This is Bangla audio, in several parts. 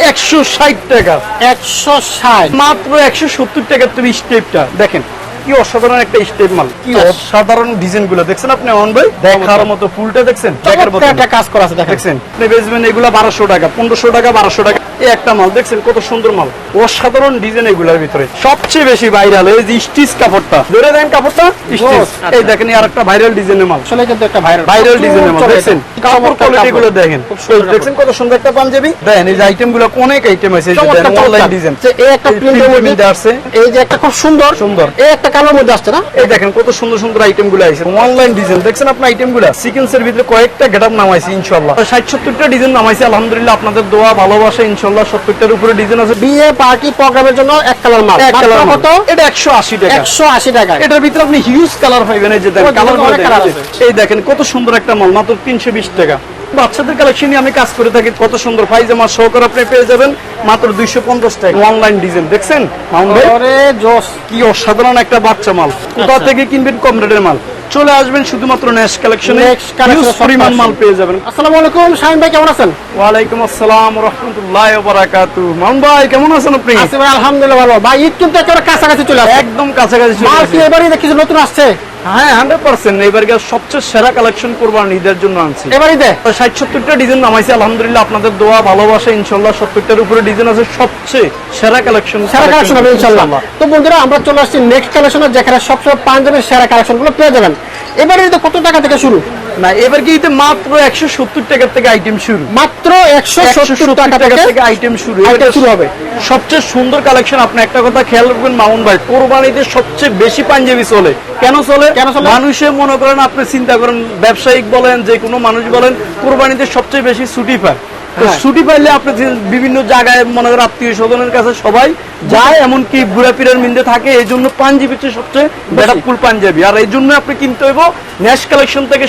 160 টাকা, 160 মাত্র 170 টাকা। তুমি স্টেপটা দেখেন কি অসাধারণ একটা স্টেপ মাল, কি অসাধারণ ডিজাইন গুলো দেখছেন আপনি অন ভাই, দেখার মতো ফুলটা দেখছেন, দেখার মতো একটা কাজ করা আছে দেখছেন। আপনি বেচবেন এগুলা 1200 টাকা, 1500 টাকা, 1200 টাকা। এই একটা মাল দেখছেন কত সুন্দর মাল, অসাধারণ ডিজাইন এগুলোর ভিতরে। সবচেয়ে বেশি ভাইরাল এই যে স্টিচ কাপড়টা, ধরে দেন কাপড়টা স্টিচ। এই দেখেন আর একটা ভাইরাল ডিজাইনের মাল, আসলে কিন্তু একটা ভাইরাল ডিজাইনের মাল দেখছেন, কাপড় কোয়ালিটি গুলো দেখেন, দেখছেন কত সুন্দর একটা পাঞ্জাবি। দেখেন এই যে আইটেম গুলো অনেক আইটেম আছে, এই যে অনলাইন ডিজাইন, এই একটা প্রিন্টের মধ্যে আছে, এই যে একটা খুব সুন্দর সুন্দর এই একটা কালোর মধ্যে আসছে না, এই দেখেন কত সুন্দর সুন্দর আইটেম গুলো আছে অনলাইন ডিজাইন দেখছেন আপনি আইটেম গুলো। সিকোয়েন্সের ভিতরে কয়েকটা গেটআপ নামাইছি ইনশাআল্লাহ, 60-70টা ডিজাইন নামাইছি আলহামদুলিল্লাহ। আপনাদের দোয়া ভালোবাসা ইনশাআল্লাহ 70টার উপরে ডিজাইন আছে। বিয়ে পার্টি প্রোগ্রামের জন্য এক কালার মাল, এক কালার কত? এটা 180 টাকা, 180 টাকা। এটার ভিতরে আপনি হিউজ কালার পাবেন, এই যে দেখেন কালার গুলো এই দেখেন কত সুন্দর একটা মাল, মাত্র 320 টাকা। বাচ্চাদের কালেকশন নিয়ে আমি কাজ করে থাকি, কত সুন্দর পায়জামা সহকারে আপনি পেয়ে যাবেন মাত্র 250 টাকা। অনলাইন ডিজাইন দেখছেন মাউন্ট ভাই, আরে জোস, কি অসাধারণ একটা বাচ্চা মাল। কোথা থেকে কিনবেন কম রেটের মাল, চলে আসবেন শুধুমাত্র নেক্সট কালেকশনে, হিউজ পরিমাণ মাল পেয়ে যাবেন। আসসালামু আলাইকুম শাহিন ভাই, কেমন আছেন? ওয়ালাইকুম আসসালাম ওয়া রাহমাতুল্লাহি ওয়া বারাকাতুহু। মাউন্ট ভাই কেমন আছেন আপনি? আছি ভাই আলহামদুলিল্লাহ ভালো। ভাই ঈদ কিন্তু একেবারে কাছাকাছি চলে আসছে, একদম কাছাকাছি চলে মাল কি আসছে। এবারে কিছু নতুন আসছে? হ্যাঁ 100% এবারকার সবচেয়ে সেরা কালেকশন কোরবানি ঈদের জন্য আনছি। এবারে দে 60-70টা ডিজাইন নামাইছি আলহামদুলিল্লাহ। আপনাদের দোয়া ভালোবাসা ইনশাআল্লাহ 70টার উপরে ডিজাইন আছে, সবচেয়ে সেরা কালেকশন হবে ইনশাআল্লাহ। তো বন্ধুরা আমরা চলে আসছি নেক্সট কালেকশনে, যেখানে সবসময় পাঞ্জাবের সেরা কালেকশনগুলো পেয়ে যাবেন। এবারে ঈদে কত টাকা থেকে শুরু? না এবার কি ঈদে মাত্র 170 টাকা থেকে আইটেম শুরু, মাত্র 170 টাকা থেকে আইটেম শুরু হবে। সবচেয়ে সুন্দর কালেকশন। আপনি একটা কথা খেয়াল রাখবেন মামুন ভাই, কোরবানিতে সবচেয়ে বেশি পাঞ্জাবি চলে। কেন চলে? মানুষে মনে করেন, আপনি চিন্তা করেন, ব্যবসায়িক বলেন যে কোনো মানুষ বলেন, কোরবানিতে সবচেয়ে বেশি ছুটি পায়। তো ছুটি পাইলে আপনি বিভিন্ন জায়গায় মনে করেন আত্মীয় স্বজনের কাছে সবাই যায়, এমনকি বুড়া পীরের মিন্দে থাকে। এই জন্য পাঞ্জাবি হচ্ছে সবচেয়ে বেটাফুল পাঞ্জাবি, আর এই জন্য আপনি কিনতে হইব নেক্সট কালেকশন থেকে।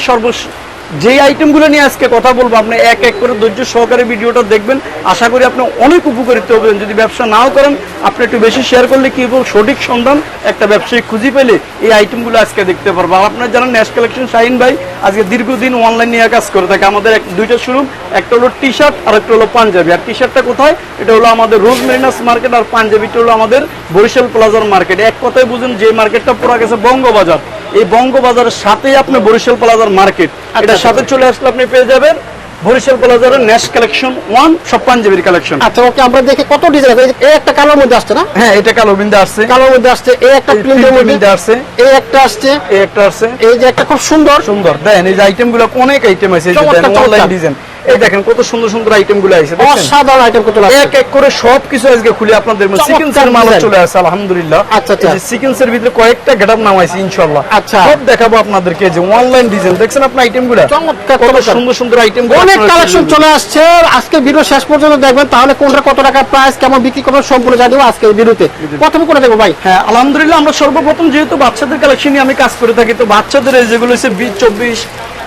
যে আইটেমগুলো নিয়ে আজকে কথা বলবো, আপনি এক এক করে ধৈর্য সহকারে ভিডিওটা দেখবেন, আশা করি আপনি অনেক উপকৃত হবেন। যদি ব্যবসা নাও করেন, আপনি একটু বেশি শেয়ার করলে কি বল, সঠিক সন্ধান একটা ব্যবসায়ী খুঁজে পেলে এই আইটেমগুলো আজকে দেখতে পারবো। আর আপনার যারা নেক্সট কালেকশন শাহিন ভাই আজকে দীর্ঘদিন অনলাইন নিয়ে কাজ করে থাকে। আমাদের দুইটা শোরুম, একটা হলো টি শার্ট আর একটা হলো পাঞ্জাবি। আর টি শার্টটা কোথায়? এটা হলো আমাদের রোজ মেরিনাস মার্কেট, আর পাঞ্জাবিটা হলো আমাদের বরিশাল প্লাজার মার্কেট। এক কথায় বুঝুন যে মার্কেটটা পুরো গেছে বঙ্গবাজার, এই বঙ্গবাজারের সাথেই আপনি বরিশাল প্লাজার মার্কেট, এটার সাথে চলে আসলে আপনি পেয়ে যাবেন বরিশাল প্লাজারের নেক্সট কালেকশন 1 সব পাঞ্জাবির কালেকশন। আচ্ছা ওকে, আমরা দেখি কত ডিজাইন আছে। এই একটা কালোর মধ্যে আসছে না? হ্যাঁ এটা কালোর মধ্যে আসছে, কালোর মধ্যে আসছে। এই একটা প্রিন্টের মধ্যে আসছে, এই একটা আসছে, এই একটা আসছে। এই যে একটা খুব সুন্দর সুন্দর দেখেন, এই যে আইটেমগুলো অনেক আইটেম আছে, এই যে অনলাইন ডিজাইন। এই দেখেন কত সুন্দর সুন্দর আইটেম গুলো আছে, অসাধারণ আইটেম কত লাগছে। এক এক করে সবকিছু আজকে খুলে আপনাদের সিকোয়েন্সের মাল চলে আসে আলহামদুলিল্লাহ। আচ্ছা আচ্ছা, এই সিকোয়েন্সের ভিতরে কয়েকটা গেটআপ নামাইছি ইনশাআল্লাহ। আচ্ছা সব দেখাবো আপনাদেরকে। যে অনলাইন ডিজাইন দেখছেন আপনি আইটেমগুলো, চমৎকার কত সুন্দর সুন্দর আইটেম, অনেক কালেকশন চলে আসছে। আজকে ভিডিও শেষ পর্যন্ত দেখবেন, তাহলে কোনটা কত টাকা প্রাইস, কেমন বিক্রি করবেন সম্পূর্ণ জানিয়ে দেবো আজকে ভিডিওতে। প্রথমে করে দেবো ভাই। হ্যাঁ আলহামদুলিল্লাহ, আমরা সর্বপ্রথম যেহেতু বাচ্চাদের কালেকশন নিয়ে আমি কাজ করে থাকি, তো বাচ্চাদের এই যেগুলো হচ্ছে 20-24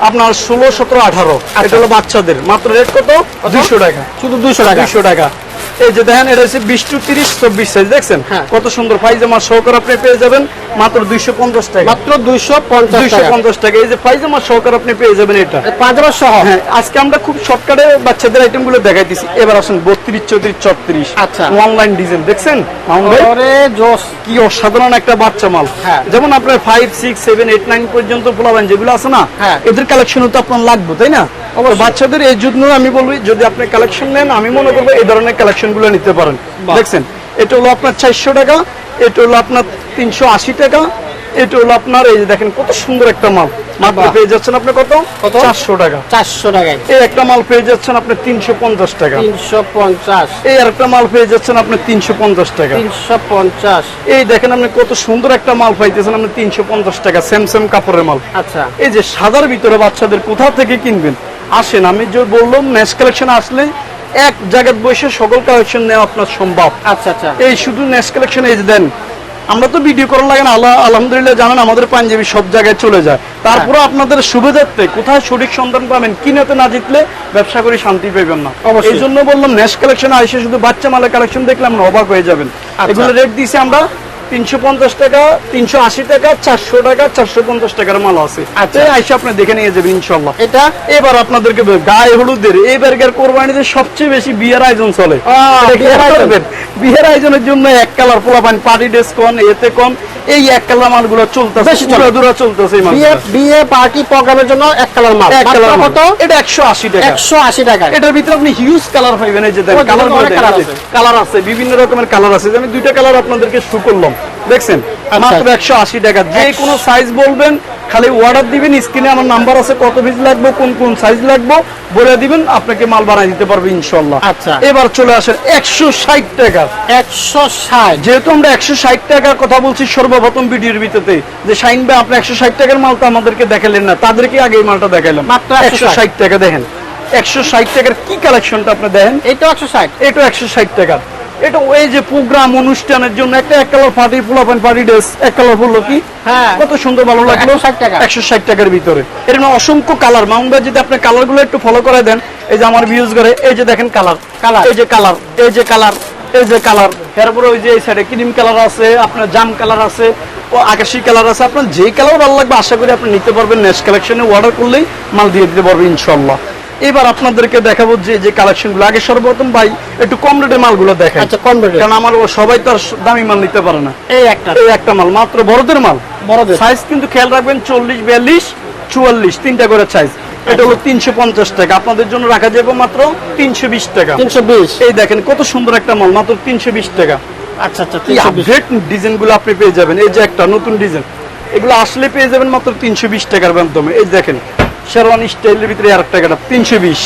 আপনার 16, 17, 18, এটা হলো বাচ্চাদের। মাত্র রেট কত? 200 টাকা, শুধু 200 টাকা। 200 টাকা। এই যে দেখেন এটা হচ্ছে 20-30, 24 সাইজ দেখছেন, কত সুন্দর পায়জামা সহকারে আপনি পেয়ে যাবেন মাত্র 250 টাকা, মাত্র 250 টাকা। এই যে পায়জামা সহকারে আপনি পেয়ে যাবেন এটা পায়জামা সহ। হ্যাঁ আজকে আমরা খুব শর্টকাটে বাচ্চাদের আইটেম গুলো দেখাইতেছি। এবার আসুন 32, 34, 34। আচ্ছা অনলাইন ডিজাইন দেখছেন, কি অসাধারণ একটা বাচ্চা মাল। যেমন আপনার 5, 6, 7, 8, 9 পর্যন্ত পোলাবেন যেগুলো আছে না, এদের কালেকশন তো আপনার লাগবে, তাই না? বাচ্চাদের এই জন্য আমি বলবো, যদি আপনি কালেকশন নেন, আমি মনে করবো এই ধরনের কালেকশন গুলো নিতে পারেন। দেখছেন এটা হলো আপনার 400 টাকা, এটা হলো আপনার 380 টাকা, এটা হলো আপনার এই যে দেখেন কত সুন্দর একটা মাল, মাত্র পেয়ে যাচ্ছেন আপনি কত? 400 টাকা। 400 টাকায় এই একটা মাল পেয়ে যাচ্ছেন আপনি 350 টাকা। 350। এই আরেকটা মাল পেয়ে যাচ্ছেন আপনি 350 টাকা। 350। এই দেখেন আপনি কত সুন্দর একটা মাল পাইতেছেন আপনি 350 টাকা, সেম কাপড়ের মাল। আচ্ছা এই যে সাদার ভিতরে বাচ্চাদের কোথা থেকে কিনবেন? আসেন, আমি যে বললাম নেক্সট কালেকশন আসলে এক জায়গায় বসে সকল কালেকশন নেওয়া আপনার সম্ভব। আচ্ছা আচ্ছা, এই শুধু নেক্সট কালেকশন এই যে দেন, আমরা তো ভিডিও করার লাগে না, আলহামদুলিল্লাহ জানেন আমাদের পাঞ্জাবি সব জায়গায় চলে যায়। তারপরে আপনাদের সুবিধার্থে কোথায় সঠিক সন্ধান পাবেন, কিনাতে না জিতলে ব্যবসা করে শান্তি পাবেন না। এই জন্য বললাম নেক্সট কালেকশন আইসে শুধু বাচ্চা মালের কালেকশন দেখলাম না, অবাক হয়ে যাবেন। এগুলো রেট দিয়েছি আমরা 350 টাকা, 380 টাকা, 400 টাকা, 450 টাকার মাল আছে। আচ্ছা। এই আইসা আপনি দেখে নিয়ে যাবেন ইনশাআল্লাহ। এটা এবার আপনাদেরকে গায়ে হলুদের এবারকার কোরবানিতে সবচেয়ে বেশি বিয়ের আয়োজন চলে। বিয়ের আয়োজন। বিয়ের আয়োজনের জন্য এক কালার পোলাপান পার্টি ড্রেস কোন এতে কোন এই এক কালার মালগুলো চলতেছে, বেশি চলে। দূরা চলতেছে এই বিয়ে মালগুলো। বিয়ে পার্টি প্রোগ্রামের জন্য এক কালার মাল এক কালার কত? এটা 180 টাকা। 180 টাকা। এটার ভিতরে আপনি হিউজ কালার পাইবেন। এই যে দেখেন ও, কালার অনেক colour আছে। কালার আছে, বিভিন্ন রকমের কালার আছে। আমি দুইটা কালার আপনাদেরকে শো করলাম, দেখছেন মাত্র 180 টাকা। যে কোনো সাইজ বলবেন, খালি অর্ডার দিবেন, স্ক্রিনে আমার নাম্বার আছে, কত পিস লাগবে, কোন কোন সাইজ লাগবে বলে দিবেন, আপনাকে মাল বানাই দিতে পারবে ইনশাআল্লাহ। আচ্ছা। এবার চলে আসেন 160 টাকা। 160। যেহেতু আমরা 160 টাকার কথা বলছি সর্বপ্রথম ভিডিওর ভিতরে, যে শাইন ভাই আপনি 160 টাকার মাল তো আমাদেরকে দেখালেন না, তাদেরকে আগে এই মালটা দেখাইলাম। মাত্র 160 টাকা। দেখেন 160 টাকার কি কালেকশনটা আপনি দেখেন। এটা 160। এটা 160 টাকা। এটা ওই যে প্রোগ্রাম অনুষ্ঠানের জন্য একটা এক কালার পার্টি পোলাপান পার্টি ড্রেস এক কালার বললো কি হ্যাঁ। কত সুন্দর ভালো লাগলো। 160 টাকা। 160 টাকার ভিতরে এরকম অসংখ্য কালার। মাউন্ট ভাই যদি আপনি কালার গুলো একটু ফলো করে দেন, এই যে আমার ভিউজ করে, এই যে দেখেন কালার, এই যে কালার, এই যে কালার, এই যে কালার, এরপরে ওই যে এই সাইডে ক্রিম কালার আছে, আপনার জাম কালার আছে, ও আকাশি কালার আছে। আপনার যে কালার ভালো লাগবে আশা করি আপনি নিতে পারবেন। নেক্সট কালেকশনে অর্ডার করলেই মাল দিয়ে দিতে পারবেন ইনশাআল্লাহ। এবার আপনাদেরকে দেখাবো যে যে কালেকশন গুলো। আগে সর্বপ্রথম ভাই একটু কম রেটের মালগুলো দেখেন। আচ্ছা, কম রেটে। কারণ আমার সবাই তো আর দামি মাল নিতে পারে না। এই একটা এই একটা মাল মাত্র বড়দের মাল, বড়দের। সাইজ কিন্তু খেয়াল রাখবেন 40, 42, 44 তিনটা করে সাইজ। এটা হলো 350 টাকা। আপনাদের জন্য রাখা যাবে মাত্র 320 টাকা। 320। এই দেখেন কত সুন্দর একটা মাল, মাত্র 320 টাকা। আচ্ছা আচ্ছা, এই 320। আপডেট ডিজাইন গুলো আপনি পেয়ে যাবেন। এই যে একটা নতুন ডিজাইন, এগুলো আসলে পেয়ে যাবেন মাত্র 320 টাকার মাধ্যমে। এই দেখেন শেরওয়ানি স্টাইলের ভিতরে আর একটা 320।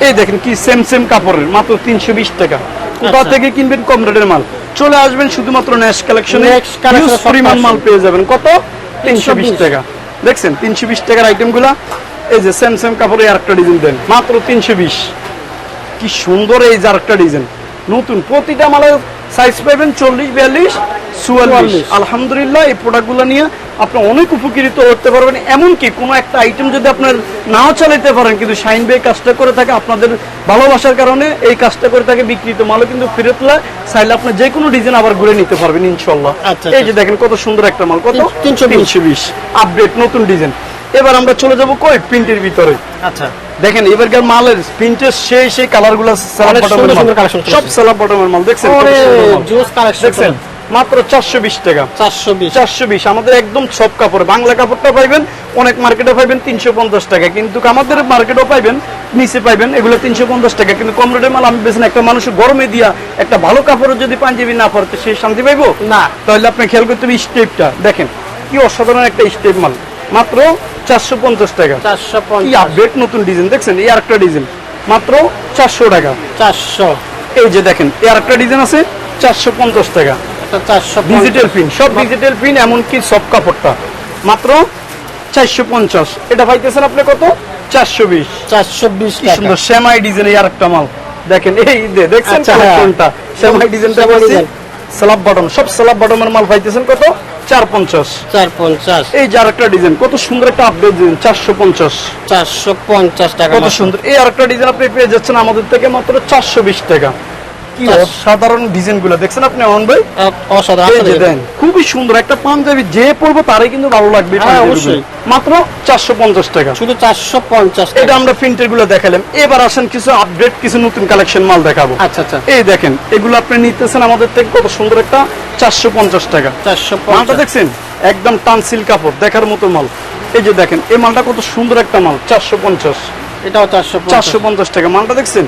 এই দেখেন কি সেম সেম কাপড়ের, মাত্র 320 টাকা। কোথা আচ্ছা। থেকে কিনবেন কম রেটের মাল, চলে আসবেন শুধুমাত্র নেক্সট কালেকশনে। Next collection এ পরিমাণ সব মাল পেয়ে যাবেন কত 320 320 টাকা। দেখছেন 320 টাকার আইটেম গুলা। এই যে সেম সেম কাপড়ে আর একটা ডিজাইন দেন মাত্র 320। কি সুন্দর এই যে আরেকটা ডিজাইন নতুন। প্রতিটা মালের সাইজ পাবেন 40, 42, 44। আলহামদুলিল্লাহ এই প্রোডাক্টগুলো নিয়ে আপনি অনেক উপকৃত হতে পারবেন। এমনকি কোনো একটা আইটেম যদি আপনার নাও চালাতে পারেন, কিন্তু শাইন ভাই কাজটা করে থাকে আপনাদের ভালোবাসার কারণে, এই কাজটা করে থাকে, বিক্রিত মালও কিন্তু ফেরত লাগে, চাইলে আপনি যে কোনো ডিজাইন আবার ঘুরে নিতে পারবেন ইনশাআল্লাহ। আচ্ছা, এই যে দেখেন কত সুন্দর একটা মাল, কত 320 আপডেট নতুন ডিজাইন। এবার আমরা চলে যাব কই প্রিন্টের ভিতরে। আচ্ছা, দেখেন এবারকার মালের প্রিন্টের সেই কালার গুলো অনেক সুন্দর সুন্দর collection সব চলেছে। সালাব বটমের মাল দেখছেন কত ওরে সুন্দর মাল। জোস কালেকশন দেখছেন মাত্র 420 টাকা। 420। 420 আমাদের একদম সব কাপড়। বাংলা কাপড়টা পাইবেন অনেক মার্কেটে পাইবেন 350 টাকা, কিন্তু আমাদের মার্কেটও পাইবেন নিচে পাইবেন এগুলো 350 টাকা। কিন্তু কম রেটের মাল আমি বেছেন একটা মানুষ গরমে দিয়া একটা ভালো কাপড় যদি পাঞ্জাবি না পরতে সে শান্তি পাইবো না। তাহলে আপনি খেয়াল করতে হবে স্টেপটা দেখেন কি অসাধারণ একটা স্টেপ মাল, মাত্র 450 টাকা। কি 450। আপডেট নতুন ডিজাইন দেখছেন, এই আরেকটা ডিজাইন মাত্র 400 টাকা। 400। এই যে দেখেন এই আরেকটা ডিজাইন আছে 450 টাকা। এটা 450। ডিজিটাল প্রিন্ট, সব ডিজিটাল প্রিন্ট, এমনকি সব কাপড়টা মাত্র 450। এটা পাইতেছেন আপনি কত 420। 420 কি টাকা। সুন্দর সেমাই ডিজাইন এই আরেকটা মাল দেখেন। এই যে দেখছেন আচ্ছা, হ্যাঁ। কোনটা সেমাই ডিজাইনটা সেমাই বলছি ডিজাইন। স্ল্যাব বটম, সব স্ল্যাব বটমের মাল পাইতেছেন কত 450। 450। এই যে আরেকটা ডিজাইন কত সুন্দর একটা আপডেট ডিজাইন 450। 450 টাকা। কত সুন্দর এই আরেকটা ডিজাইন আপনি পেয়ে যাচ্ছেন আমাদের থেকে মাত্র 420 টাকা। কি অসাধারণ ডিজাইন গুলো দেখছেন আপনি অন ভাই। অসাধারণ। এই যে দেন খুবই সুন্দর একটা পাঞ্জাবি, যে পরবো তারই কিন্তু ভালো লাগবে এই হ্যাঁ, পাঞ্জাবিগুলো। অবশ্যই। মাত্র 450 টাকা। শুধু 450 এটা টাকা। আমরা প্রিন্টের গুলো দেখালাম। এবার আসেন কিছু আপডেট কিছু নতুন কালেকশন মাল দেখাবো। আচ্ছা আচ্ছা। এই দেখেন এগুলো আপনি নিতেছেন আমাদের থেকে কত সুন্দর একটা 450 টাকা। মালটা 450। দেখছেন একদম টানসিল কাপড় দেখার মতো মাল। এই যে দেখেন এই মালটা কত সুন্দর একটা মাল 450। এটাও 450। 450 টাকা মালটা দেখছেন।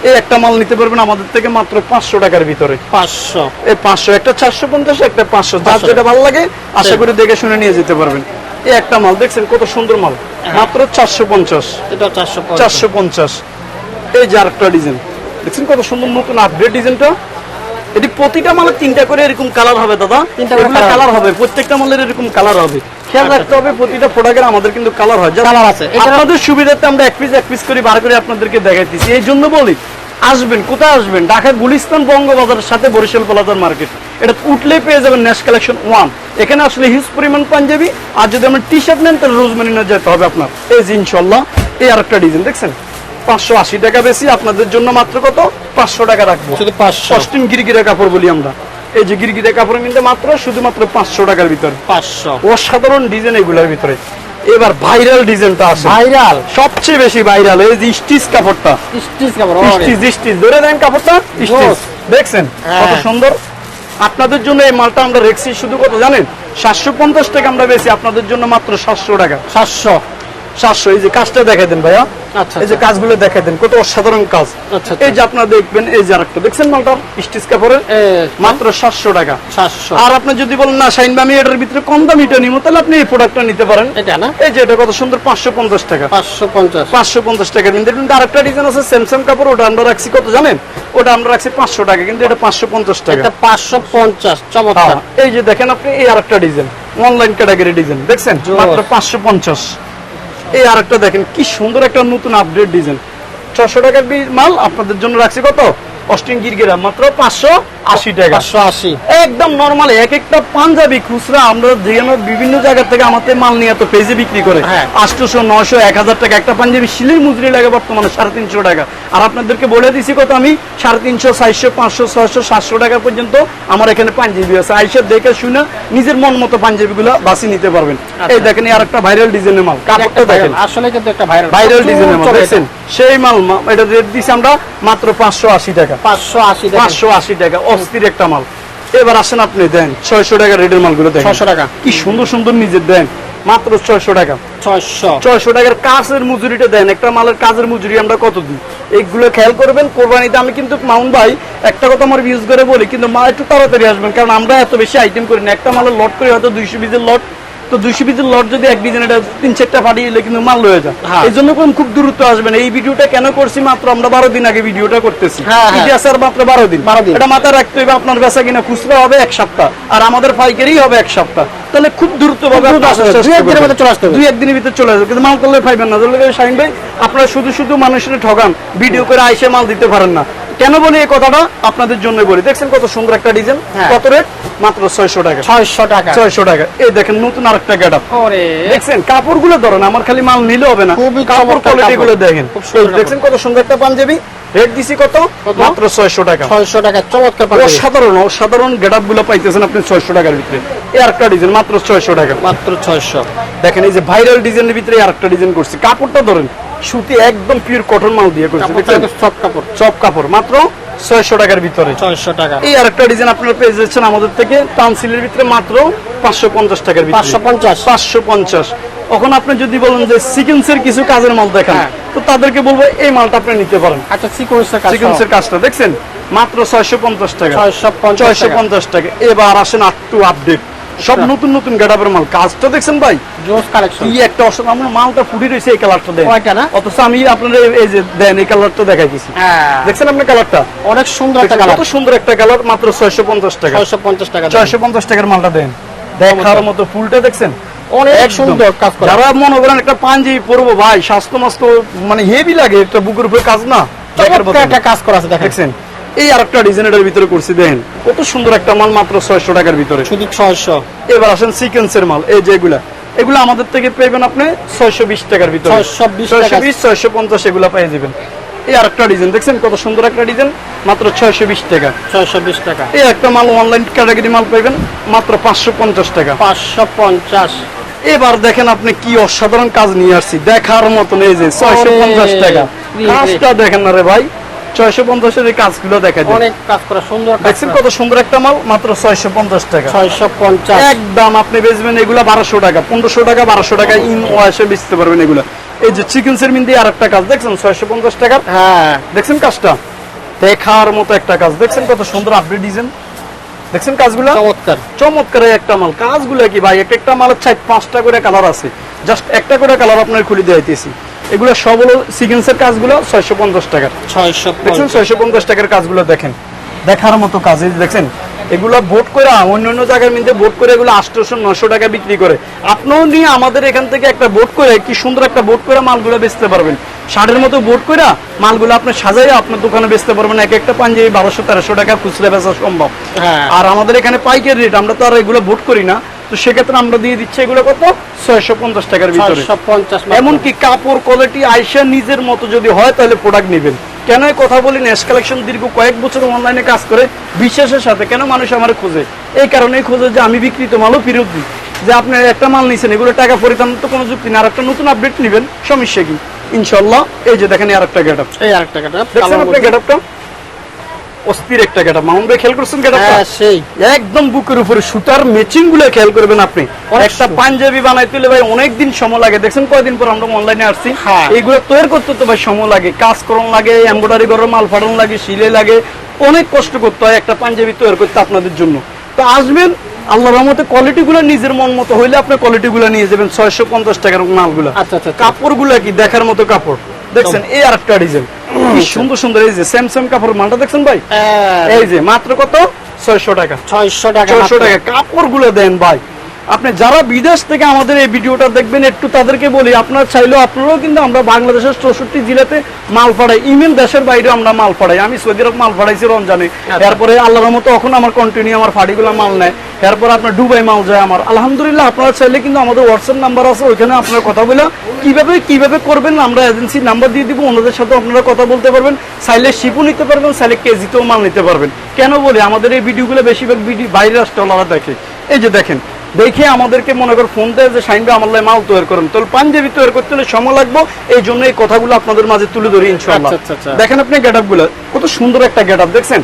এই একটা মাল নিতে পারবেন আমাদের থেকে মাত্র 500 টাকার ভিতরে। 500। এই 500 একটা 450 একটা 500, যার 500 যেটা ভালো লাগে আশা করি দেখে শুনে নিয়ে যেতে পারবেন। এই একটা মাল দেখছেন কত সুন্দর মাল, মাত্র 450। এটাও 450। 450। এই যে আরেকটা ডিজাইন দেখছেন কত সুন্দর নতুন আপডেট ডিজাইনটা। এটি প্রতিটা মালের 3টা করে এরকম কালার হবে দাদা, 3টা করে কালার হবে, প্রত্যেকটা মালের এরকম কালার হবে। খেয়াল রাখতে হবে প্রতিটা প্রোডাক্টের আমাদের কিন্তু কালার হয়, কালার আছে। আপনাদের সুবিধাতে আমরা এক পিস করে বার করে আপনাদেরকে দেখাইতেছি। এই জন্য বলি আসবেন, কোথায় আসবেন, ঢাকা গুলিস্তান বঙ্গবাজারের সাথে বরিশাল প্লাজার মার্কেট, এটা উঠলেই পেয়ে যাবেন নেক্সট কালেকশন 1। এখানে আসলে হিউজ পরিমাণ পাঞ্জাবি, আর যদি আমরা টি শার্ট নেন তাহলে রোজমেরিনে যেতে হবে আপনার। এই যে ইনশাল্লাহ এই আরেকটা ডিজাইন দেখছেন 580 টাকা বেশি, আপনাদের জন্য মাত্র কত 500 টাকা রাখবো। শুধু 500। কস্টিং গিরগিরা কাপড় বলি আমরা। এই যে গিরগিরে কাপড়ের মধ্যে মাত্র শুধুমাত্র 500 টাকার ভিতরে 500 অসাধারণ ডিজাইন এগুলোর ভিতরে। এবার ভাইরাল ডিজাইনটা আছে, ভাইরাল সবচেয়ে বেশি ভাইরাল এই যে স্টিচ কাপড়টা, স্টিচ কাপড় স্টিচ ধরে দেন কাপড়টা স্টিচ, দেখছেন কত সুন্দর। আপনাদের জন্য এই মালটা আমরা রেখেছি শুধু কত জানেন, 750 টাকা আমরা বেশি, আপনাদের জন্য মাত্র 700 টাকা। 700 এই যে কাজটা দেখাই দেন ভাইয়া, আচ্ছা এই যে কাজগুলো দেখাই দেন, কত অসাধারণ কাজ। আচ্ছা এই যে আপনারা দেখবেন এই যে আরেকটা দেখছেন মালটা স্টিচ কাপড়ের, মাত্র 700 টাকা। 700। আর আপনি যদি বলেন না শাইন আমি এটার ভিতরে কম দামিটা নিব, তাহলে আপনি এই প্রোডাক্টটা নিতে পারেন। এটা না, এই যে এটা কত সুন্দর 550 টাকা। 550 টাকার মধ্যে কিন্তু আরেকটা ডিজাইন আছে স্যামসাং কাপড়, ওটা আমরা রাখছি কত জানেন, ওটা আমরা রাখছি 500 টাকা, কিন্তু এটা 550 টাকা। এটা 550, চমৎকার। এই যে দেখেন আপনি এই আরেকটা ডিজাইন অনলাইন ক্যাটাগরি ডিজাইন দেখছেন, মাত্র 550। এই আরেকটা দেখেন কি সুন্দর একটা নতুন আপডেট ডিজাইন, 600 টাকার মাল আপনাদের জন্য রাখছি কত, অস্টিন গিরগিরা মাত্র 580 টাকা। 580 একদম নরমাল। এক একটা পাঞ্জাবি খুচরা আমরা যেখানে বিভিন্ন জায়গা থেকে আমাদের মাল নিয়ে তো পেজে বিক্রি করে 800, 900, 1000 টাকা একটা পাঞ্জাবি শিলের মজুরি লাগে বর্তমানে 350 টাকা। আর আপনাদেরকে বলে দিছি কত আমি, 350, 400, 500, 600, 700 টাকা পর্যন্ত আমার এখানে পাঞ্জাবি আছে। আইসা দেখে শুনে নিজের মন মতো পাঞ্জাবি গুলো বাছি নিতে পারবেন। এই দেখেন আর একটা ভাইরাল ডিজাইনের মাল, কাপড়টা দেখেন আসলে কিন্তু একটা ভাইরাল ডিজাইনের মাল দেখছেন, সেই মাল এটা রেট দিছি আমরা মাত্র 580 টাকা। 580 টাকা অস্থির একটা মাল। এবার আসেন আপনি দেন 600 টাকা রেটের মালগুলো দেখেন, 600 টাকা কি সুন্দর সুন্দর নিজের দেন মাত্র 600 টাকা। 600 টাকার কাজের মজুরিটা দেন, একটা মালের কাজের মজুরি আমরা কত দিই এইগুলো খেয়াল করবেন। কোরবানিতে আমি কিন্তু মাউন্ট ভাই একটা কথা আমার ইউজ করে বলি, কিন্তু মাল একটু তাড়াতাড়ি আসবেন, কারণ আমরা এত বেশি আইটেম করি না। একটা মালের লট করি হয়তো 200 পিসের লট, তো 200 পিসের লট যদি এক ডিজাইন এটা 3-4টা ফাটিয়ে দিলে কিন্তু মাল হয়ে যায়। এই জন্য খুব দ্রুত আসবেন। এই ভিডিওটা কেন করছি, মাত্র আমরা 12 দিন আগে ভিডিওটা করতেছি, ইতিহাস আর মাত্র 12 দিন। এটা মাথায় রাখতে হবে, আপনার বেচা কিনা খুচরা হবে 1 সপ্তাহ, আর আমাদের পাইকারি হবে 1 সপ্তাহ, তাহলে খুব দ্রুত ভাবে 2-1 দিনের ভিতরে চলে আসবে। কিন্তু মাল করলে পাইবেন না। শাহিন ভাই আপনারা শুধু মানুষের ঠগান, ভিডিও করে আইসে মাল দিতে পারেন না। কেন বলি এই কথাটা, আপনাদের জন্য বলি। দেখছেন কত সুন্দর একটা ডিজাইন, কত রেট, মাত্র 600 টাকা। 600 টাকা। এই দেখেন নতুন আরেকটা গেটআপ, দেখছেন কাপড়গুলো ধরেন, আমার খালি মাল নিলে হবে না, কাপড় কোয়ালিটি গুলো দেখেন। দেখছেন কত সুন্দর একটা পাঞ্জাবি, রেট দিছি কত, মাত্র 600 টাকা। 600 টাকা, চমৎকার পাঞ্জাবি। অসাধারণ গেটআপ গুলো পাইতেছেন আপনি 600 টাকার ভিতরে। এই আরেকটা ডিজাইন মাত্র 600 টাকা, মাত্র 600। দেখেন এই যে ভাইরাল ডিজাইনের ভিতরে আরেকটা ডিজাইন করছি, কাপড়টা ধরেন সুতি একদম পিওর কটন মাল দিয়ে করছি, দেখছেন সব কাপড়, মাত্র 600 টাকার ভিতরে। 600 টাকা। এই আরেকটা ডিজাইন আপনারা পেয়ে যাচ্ছেন আমাদের থেকে টানসিলের ভিতরে মাত্র 550 টাকার ভিতরে। 550। এখন আপনি যদি বলেন যে সিকোয়েন্সের কিছু কাজের মাল দেখেন, তো তাদেরকে বলবো এই মালটা আপনি নিতে পারেন। আচ্ছা, সিকোয়েন্সের কাজটা দেখছেন মাত্র 650 টাকা। 650 টাকা। এবার আসেন একটু আপডেট, সব নতুন নতুন গেটআপের মাল, কাজটা দেখছেন ভাই, জোস কালেকশন। কি একটা অসাধারণ মালটা ফুটে রয়েছে। এই কালারটা দেন, অথচ আমি আপনাদের এই যে দেন এই কালারটা দেখাইতেছি, দেখছেন আপনি কালারটা অনেক সুন্দর একটা কালার, কত সুন্দর একটা কালার, মাত্র 650 টাকা। 650 টাকা। 650 টাকার মালটা দেন, দেখার মতো ফুলটা দেখছেন অনেক সুন্দর কাজ করা। যারা মনে করেন একটা পাঞ্জাবি পরবো ভাই, স্বাস্থ্য মাস্ত মানে হেভি লাগে, একটা বুকের উপরে কাজ না, একটা কাজ করা আছে দেখছেন। এই আরেকটা ডিজাইনের ভিতরে করছি দেখেন কত সুন্দর একটা মাল, মাত্র 600 টাকার ভিতরে, শুধু 600। এবার আসেন সিকোয়েন্সের মাল, এই যে এগুলা আমাদের থেকে পেবেন আপনি 620 টাকার ভিতরে। 620, 650 এগুলা পেয়ে যাবেন। এই আরেকটা ডিজাইন দেখছেন কত সুন্দর একটা ডিজাইন, মাত্র 620 টাকা। 620 টাকা। এই একটা মাল অনলাইন ক্যাটাগরি মাল পাইবেন মাত্র 550 টাকা। 550। এবার দেখেন আপনি কি অসাধারণ কাজ নিয়ে আসছি, দেখার মতন। এই যে 650 টাকা, কাজটা দেখেন না রে ভাই, 650 এর কাজগুলো দেখা যায়, অনেক কাজ করা সুন্দর। দেখছেন কত সুন্দর একটা মাল, মাত্র 650 টাকা। 650 একদম। আপনি বেচবেন এগুলা 1200 টাকা, 1500 টাকা, 1200 টাকা ইন ওয়াশে বেচতে পারবেন এগুলা। এই যে চিকেনসের মিন্দি আরেকটা কাজ দেখছেন 650 টাকা। দেখছেন কাজটা দেখার মতো একটা কাজ, দেখছেন কত সুন্দর আপডেট ডিজাইন, দেখছেন কাজগুলো চমৎকার একটা মাল। কাজগুলো কি ভাই, একটা মালের 4-5টা করে কালার আছে, জাস্ট একটা করে কালার আপনার খুলে দিয়েছি। এগুলো সব হলো সিকোয়েন্সের কাজগুলো 650 টাকা। 650 টাকার কাজগুলো দেখেন, দেখার মতো কাজ। দেখছেন এগুলা বোট করে অন্য জায়গার মধ্যে বোট করে এগুলো 800-900 টাকা বিক্রি করে, আপনিও নিয়ে আমাদের এখান থেকে একটা বোট করে, কি সুন্দর একটা বোট করে মালগুলো বেচতে পারবেন। শাড়ির মতো বোট করে মালগুলো আপনি সাজাইয়া আপনার দোকানে বেচতে পারবেন। একটা পাঞ্জাবি 1200-1300 টাকা খুচরা বেচা সম্ভব। আর আমাদের এখানে পাইকারি রেট, আমরা তো আর এগুলো বোট করি না, তো সেক্ষেত্রে আমরা দিয়ে দিচ্ছি এগুলো কত, 650 টাকার ভিতরে। এমনকি কাপড় কোয়ালিটি আইসা নিজের মতো যদি হয় তাহলে প্রোডাক্ট নেবেন, কেন এই কথা বলি, নেশ কালেকশন দীর্ঘ কয়েক বছর অনলাইনে কাজ করে বিশ্বাসের সাথে। কেন মানুষ আমার খোঁজে, এই কারণেই খোঁজে যে আমি বিক্রিত মালও ফেরত দিই, যে আপনি একটা মাল নিয়েছেন এগুলো টাকা পরিতাম তো কোনো যুক্তি না, আর একটা নতুন আপডেট নেবেন, সমস্যা কি ইনশাল্লাহ। এই যে দেখেন আর একটা গেটআপ, এই আরেকটা গেটআপ দেখছেন আপনি গেটআপটা অস্থির একটা গেটআপ। মামুন ভাই খেয়াল করছেন গেটআপটা? সেই একদম বুকের উপরে সুতার ম্যাচিং গুলো খেয়াল করবেন আপনি। একটা পাঞ্জাবি বানাইতে হলে ভাই অনেক দিন সময় লাগে, দেখছেন কয়দিন পর আমরা অনলাইনে আসছি, এইগুলো তৈরি করতে তো ভাই সময় লাগে, কাজ করন লাগে, এমব্রয়ডারি করার মাল ফাটানো লাগে, সিলাই লাগে, অনেক কষ্ট করতে হয় একটা পাঞ্জাবি তৈরি করতে আপনাদের জন্য। তো আসবেন, আল্লাহর রহমতে কোয়ালিটি গুলো নিজের মন মতো হইলে আপনি কোয়ালিটি গুলো নিয়ে যাবেন। 650 টাকার মালগুলো। আচ্ছা আচ্ছা, কাপড় গুলা কি দেখার মতো কাপড়, দেখছেন এই আর একটা ডিজাইন কি সুন্দর সুন্দর, এই যে সেম সেম কাপড় মালটা দেখছেন ভাই, এই যে মাত্র কত 600 টাকা, 600 টাকা 600 টাকা। কাপড় গুলো দেন ভাই। আপনি যারা বিদেশ থেকে আমাদের এই ভিডিওটা দেখবেন একটু তাদেরকে বলি, আপনারা চাইলেও আপনারাও কিন্তু আমরা বাংলাদেশের 64 জেলাতে মাল পাঠাই, ইভেন দেশের বাইরে আমরা মাল পাঠাই। আমি সৌদি আরব মাল পাঠাইছি রমজানে, এরপরে আল্লাহর মতো এখন আমার কন্টিনিউ আমার ফাড়িগুলো মাল নেয়, এরপর আপনার দুবাই মাল যায় আমার। আলহামদুলিল্লাহ আপনারা চাইলে কিন্তু আমাদের হোয়াটসঅ্যাপ নাম্বার আছে, ওইখানে আপনারা কথা বলে কিভাবে করবেন আমরা এজেন্সি নাম্বার দিয়ে দিব, ওনাদের সাথে আপনারা কথা বলতে পারবেন, চাইলে শিপও নিতে পারবেন, চাইলে কেজিতেও মাল নিতে পারবেন। কেন বলি, আমাদের এই ভিডিওগুলো বেশিরভাগ ভিডিও বাইরে আসতে ওনারা দেখে। এই যে দেখেন, দেখে আমাদেরকে মনে কর ফোন দেয় যে শাহিন ভাই আমার লাই মাল তৈরি করেন, তো পাঞ্জাবি তৈরি করতে হলে সময় লাগবে, এই জন্য এই কথাগুলো আপনাদের মাঝে তুলে ধরি ইনশাআল্লাহ। দেখেন আপনি গেটআপ গুলো কত সুন্দর একটা গেটআপ, দেখছেন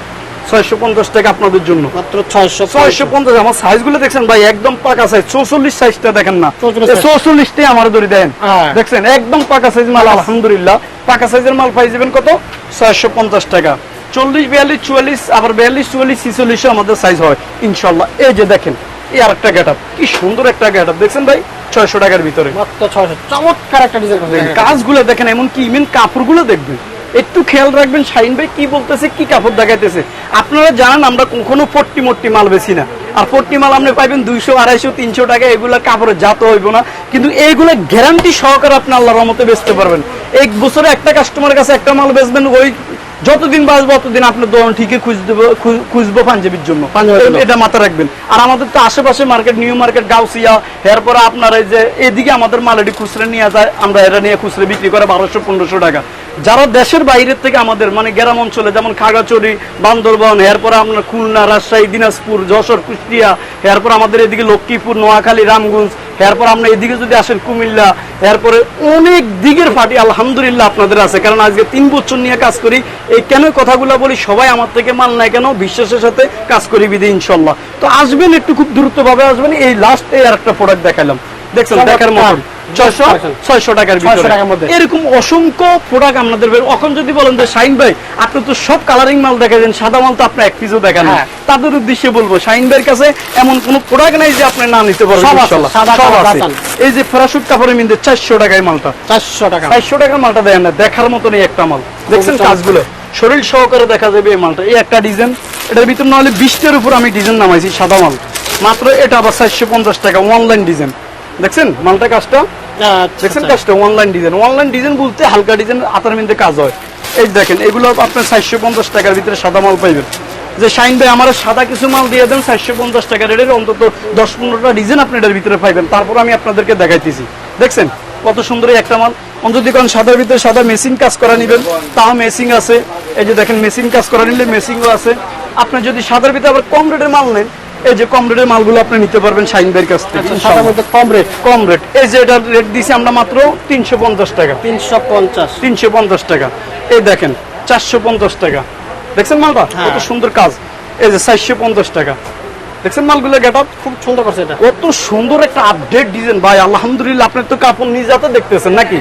650 টাকা আপনাদের জন্য মাত্র 650। আমার সাইজ গুলো দেখছেন ভাই একদম পাকা সাইজ, 44 সাইজটা দেখেন না, 44টাই আমার ধরে দেন, দেখছেন একদম পাকা সাইজ মাল। আলহামদুলিল্লাহ পাকা সাইজের মাল পাই যাবেন কত 650 টাকা। 40, 42, 44 আবার 42, 44, 46 আমাদের সাইজ হয় ইনশাআল্লাহ। এই যে দেখেন এই আর একটা গেটআপ, কি সুন্দর একটা গেটআপ, দেখছেন ভাই 600 টাকার ভিতরে মাত্র 600। চমৎকার একটা ডিজাইন। কাজগুলো দেখেন, এমন কি ইভেন কাপড়গুলো দেখবেন, একটু খেয়াল রাখবেন শাহিন ভাই কি বলতেছে, কি কাপড় দেখাইতেছে। আপনারা জানেন আমরা কখনো ফট্টি মট্টি মাল বেশি না, আর ফট্টি মাল আপনি পাইবেন 200, 250, 300 টাকা, এগুলা কাপড়ের জাত হইব না, কিন্তু এইগুলো গ্যারান্টি সহকারে আপনি আল্লাহর রহমতে বেচতে পারবেন। এক বছরে একটা কাস্টমারের কাছে একটা মাল বেচবেন, ওই যতদিন বাঁচবো ততদিন আপনার দোকান ঠিকই খুঁজবো পাঞ্জাবির জন্য, এটা মাথায় রাখবেন। আর আমাদের তো আশেপাশে মার্কেট, নিউ মার্কেট, গাউসিয়া, এরপরে আপনার এই যে এদিকে আমাদের মালাডি খুচরা নিয়ে যায়, আমরা এটা নিয়ে খুচরা বিক্রি করে 1200-1500 টাকা। যারা দেশের বাইরের থেকে আমাদের মানে গ্রাম অঞ্চলে যেমন খাগড়াছড়ি, বান্দরবান, এরপরে আপনার খুলনা, রাজশাহী, দিনাজপুর, যশোর, কুষ্টিয়া, এরপর আমাদের এদিকে লক্ষ্মীপুর, নোয়াখালী, রামগঞ্জ, এরপর আমরা এদিকে যদি আসেন কুমিল্লা, এরপরে অনেক দিকের ফাটি আলহামদুলিল্লাহ আপনাদের আছে। কারণ আজকে 3 বছর নিয়ে কাজ করি, এই কেন কথাগুলো বলি, সবাই আমার থেকে মাল নেয় কেন, বিশ্বাসের সাথে কাজ করি বিধে ইনশাল্লাহ। তো আসবেন, একটু খুব দ্রুত ভাবে আসবেন। এই লাস্ট এই আর একটা প্রোডাক্ট দেখালাম, দেখছেন দেখার মতন 600 টাকার ভিতরে এরকম অসংখ্য প্রোডাক্ট আপনাদের। এখন যদি বলেন যে শাহিন ভাই আপনি তো সব কালারিং মাল দেখাবেন, সাদা মাল তো আপনি এক পিসও দেখেন না, তাদের উদ্দেশ্যে বলবো শাহিন ভাইয়ের কাছে এমন কোন প্রোডাক্ট নাই যে আপনি না নিতে পারবেন ইনশাআল্লাহ, সব আছে। এই যে প্যারাশুট কাপড়ের মধ্যে 400 টাকায় মালটা, 400 টাকার মালটা দেখেন না, দেখার মতন এই একটা মাল, দেখছেন কাজগুলো শরীর সহকারে দেখা যাবে এই মালটা। এই একটা ডিজাইন, এটার ভিতর না হলে 20টার উপর আমি ডিজাইন নামাইছি সাদা মাল, মাত্র এটা আবার 450 টাকা অনলাইন ডিজাইন। দেখছেন মালটা কাজটা, দেখছেন কাজটা অনলাইন ডিজাইন। অনলাইন ডিজাইন বলতে হালকা ডিজাইন আতার মধ্যে কাজ হয়। এই দেখেন এগুলো আপনার 450 টাকার ভিতরে সাদা মাল পাইবেন। যে শাহিন ভাই আমার সাদা কিছু মাল দিয়ে দেন 450 টাকা রেটের, অন্তত 10-15টা ডিজাইন আপনি এটার ভিতরে পাইবেন। তারপর আমি আপনাদেরকে দেখাইতেছি, দেখছেন কত সুন্দর একটা মাল। যদি কোন সাদার ভিতরে সাদা মেশিন কাজ করা নিবেন তাও মেশিং আছে। এই যে দেখেন মেশিন কাজ করা নিলে মেশিংও আছে। আপনি যদি সাদার ভিতরে আবার কম রেটের মাল নেন, এই যে কম রেটের মালগুলো আপনি নিতে পারবেন শাহিন ভাইয়ের কাছ থেকে। কম রেট, এই যে এটার রেট দিছি আমরা মাত্র 350 টাকা, 350 টাকা। এই দেখেন 450 টাকা, দেখছেন মালটা কত সুন্দর কাজ। এই যে 450 টাকা, দেখছেন মালগুলো গেটআপ খুব সুন্দর করছে। এটা কত সুন্দর একটা আপডেট ডিজাইন ভাই আলহামদুলিল্লাহ। আপনি তো কাপড় নিজে হাতে দেখতেছেন নাকি?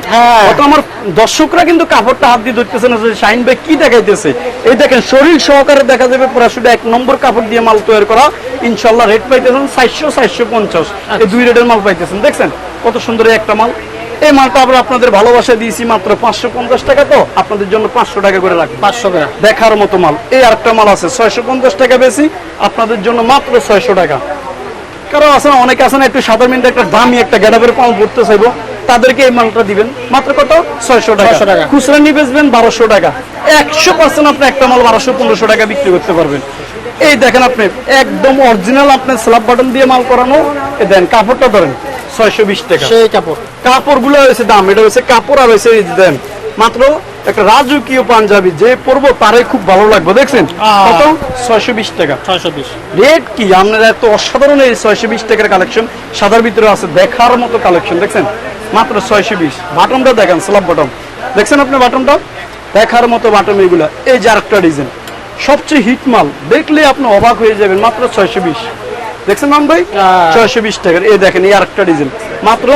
তো আমার দর্শকরা কিন্তু কাপড়টা হাত দিয়ে ধরতেছে না যে শাহিন ভাই কি দেখাইতেছে। এই দেখেন শরীর সহকারে দেখা যাবে পুরো শুধু 1 নম্বর কাপড় দিয়ে মাল তৈরি করা ইনশাআল্লাহ। রেট পাইতেছেন 400-450, এই 2 রেটের মাল পাইতেছেন। দেখছেন কত সুন্দর একটা মাল। এই মালটা আমরা আপনাদের ভালোবাসা দিয়েছি মাত্র 550 টাকা, তো আপনাদের জন্য 500 টাকা করে রাখবো, 500 টাকা দেখার মতো মাল। এই আরেকটা মাল আছে 650 টাকা বেশি, আপনাদের জন্য মাত্র 600 টাকা। কারণ আছে না অনেকে আছে না একটু সাধারণ একটা দামি একটা গেটাপের পাল পড়তে চাইবো, তাদেরকে এই মালটা দিবেন মাত্র কত 600 টাকা। খুচরা নিয়ে বেচবেন 1200 টাকা, 100% আপনি একটা মাল 1200-1500 টাকা বিক্রি করতে পারবেন। এই দেখেন আপনি একদম অরিজিনাল আপনি স্ল্যাব বাটন দিয়ে মাল করানো। এই দেন কাপড়টা ধরেন 620 টাকা। সেই কাপড়গুলো হয়েছে দাম, এটা হয়েছে কাপড় আর হয়েছে দেন মাত্র একটা রাজকীয় পাঞ্জাবি যে পরবো তারে খুব ভালো লাগবে, দেখছেন কত 620 টাকা। 620। রেট কি আপনার এত অসাধারণ এই 620 টাকার কালেকশন, সাদার ভিতরে আছে দেখার মতো কালেকশন, দেখছেন মাত্র 620। বাটনটা দেখেন, স্ল্যাব বাটন দেখছেন আপনি, বাটনটা দেখার মতো বাটন এগুলা। এই যে আরেকটা ডিজাইন সবচেয়ে হিট মাল, দেখলে আপনি অবাক হয়ে যাবেন, মাত্র 620 দেখছেন মান ভাই, 620 টাকার। এই দেখেন এই আরেকটা ডিজাইন মাত্র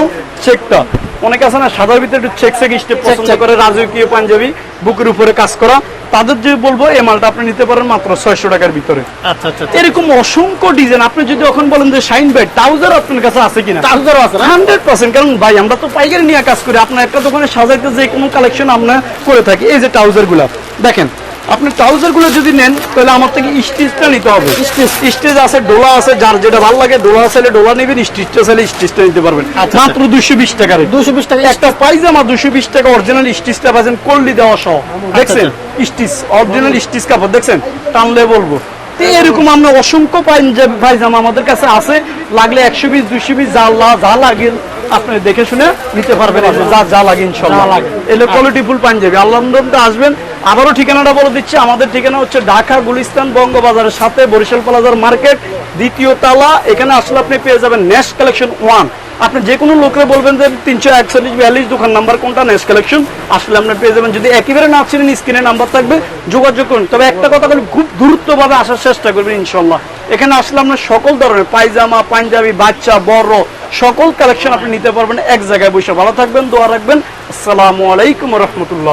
চেকটা, অনেকে আছে না সাদার ভিতরে একটু চেক চেক স্টেপ পছন্দ করে, রাজকীয় পাঞ্জাবি বুকের উপরে কাজ করা, তাদের যে বলবো এই মালটা আপনি নিতে পারেন মাত্র 600 টাকার ভিতরে। আচ্ছা আচ্ছা। এরকম অসংখ্য ডিজাইন। আপনি যদি এখন বলেন যে শাইন ভাই ট্রাউজার আপনার কাছে আছে কিনা, ট্রাউজারও আছে না? 100%, কারণ ভাই আমরা তো পাইকারি নিয়ে কাজ করি, আপনার একটা দোকানে সাজাইতে যে কোনো কালেকশন আমরা করে থাকি। এই যে ট্রাউজার গুলা দেখেন, আপনি ট্রাউজার গুলো যদি নেন তাহলে আমার থেকে স্টিচটা নিতে হবে। স্টিচ আছে, ডোলা আছে, যার যেটা ভালো লাগে, ডোলা চাইলে ডোলা নেবেন, স্টিচটা চাইলে স্টিচটা নিতে পারবেন মাত্র 220 টাকার। 220 টাকা একটা পায়জামা 220 টাকা, অরিজিনাল স্টিচটা পাচ্ছেন কল্লি দেওয়া সহ, দেখছেন স্টিচ, অরিজিনাল স্টিচ কাপড়, দেখছেন টানলে বলবো। তো এরকম আমরা অসংখ্য পায়জামা আমাদের কাছে আছে, লাগলে 120 220 যা লাগে আপনি দেখে শুনে নিতে পারবেন, যা লাগে ইনশাআল্লাহ। এলে কোয়ালিটিফুল পাঞ্জাবি আল্লাহমদে আসবেন। আবারও ঠিকানাটা বলে দিচ্ছি, আমাদের ঠিকানা হচ্ছে ঢাকা গুলিস্তান বঙ্গবাজারের সাথে বরিশাল প্লাজার মার্কেট, দ্বিতীয় তালা। এখানে আসলে আপনি পেয়ে যাবেন নেক্সট কালেকশন 1। আপনি যে কোনো লোকরে বলবেন যে 341 42 দোকান নাম্বার কোনটা, নেক্সট কালেকশন আসলে আপনি পেয়ে যাবেন। যদি একেবারে না চিনেন স্ক্রিনে নাম্বার থাকবে, যোগাযোগ করুন। তবে একটা কথা বলি, খুব দ্রুতভাবে আসার চেষ্টা করবেন ইনশাআল্লাহ। এখানে আসলে আপনার সকল ধরনের পায়জামা, পাঞ্জাবি, বাচ্চা, বড় সকল কালেকশন আপনি নিতে পারবেন এক জায়গায় বসে। ভালো থাকবেন, দোয়া রাখবেন। আসসালামু আলাইকুম ওয়া রাহমাতুল্লাহ।